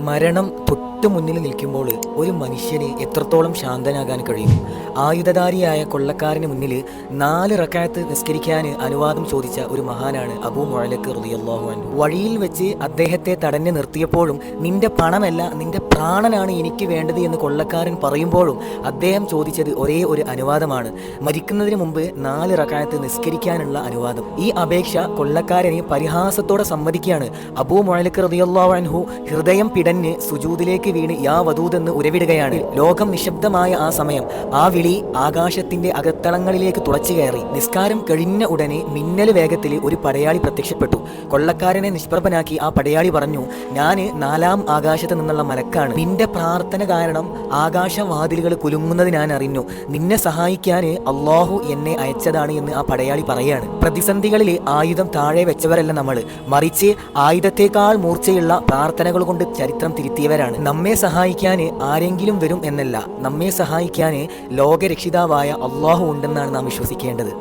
മരണം തൊട്ടു മുന്നിൽ നിൽക്കുമ്പോൾ ഒരു മനുഷ്യന് എത്രത്തോളം ശാന്തനാകാൻ കഴിയും? ആയുധധാരിയായ കൊള്ളക്കാരന് മുന്നിൽ 4 റക്അത്ത് നിസ്കരിക്കാൻ അനുവാദം ചോദിച്ച ഒരു മഹാനാണ് അബൂ മുഅല്ലഖ് റളിയല്ലാഹു അൻഹു. വഴിയിൽ വെച്ച് അദ്ദേഹത്തെ തടഞ്ഞു നിർത്തിയപ്പോഴും നിന്റെ പണമല്ല, നിന്റെ പ്രാണനാണ് എനിക്ക് വേണ്ടത് എന്ന് കൊള്ളക്കാരൻ പറയുമ്പോഴും അദ്ദേഹം ചോദിച്ചത് ഒരേ ഒരു അനുവാദമാണ്, മരിക്കുന്നതിന് മുമ്പ് 4 റക്അത്ത് നിസ്കരിക്കാനുള്ള അനുവാദം. ഈ അപേക്ഷ കൊള്ളക്കാരനെ പരിഹാസത്തോടെ സമ്മതിക്കുകയാണ്. അബൂ മുഅല്ലഖ് റളിയല്ലാഹു അൻഹു ഹൃദയം പിടഞ്ഞ് സുജൂദിലേക്ക് വീണ് യാ വദൂദ് എന്ന് ഉരവിടുകയാണ്. ലോകം നിശബ്ദമായ ആ സമയം ആ വിളി ആകാശത്തിന്റെ അകത്തളങ്ങളിലേക്ക് തുളച്ചു കയറി. നിസ്കാരം കഴിഞ്ഞ ഉടനെ മിന്നൽ വേഗത്തിൽ ഒരു പടയാളി പ്രത്യക്ഷപ്പെട്ടു. കൊള്ളക്കാരനെ നിഷ്പ്രഭനാക്കി ആ പടയാളി പറഞ്ഞു, ഞാൻ 4-ാം ആകാശത്ത് നിന്നുള്ള മലക്കാണ്. നിന്റെ പ്രാർത്ഥന കാരണം ആകാശവാതിലുകൾ കുലുങ്ങുന്നത് ഞാൻ അറിഞ്ഞു. നിന്നെ സഹായിക്കാൻ അള്ളാഹു എന്നെ അയച്ചതാണ് എന്ന് ആ പടയാളി പറയാണ്. പ്രതിസന്ധികളിൽ ആയുധം താഴെ വെച്ചവരല്ല നമ്മൾ, മറിച്ച് ആയുധത്തെക്കാൾ മൂർച്ചയുള്ള പ്രാർത്ഥനകൾ കൊണ്ട് ചരിത്രം തിരുത്തിയവരാണ്. നമ്മെ സഹായിക്കാൻ ആരെങ്കിലും വരും എന്നല്ല, നമ്മെ സഹായിക്കാൻ ലോകരക്ഷിതാവായ അള്ളാഹു ഉണ്ടെന്നാണ് നാം വിശ്വസിക്കേണ്ടത്.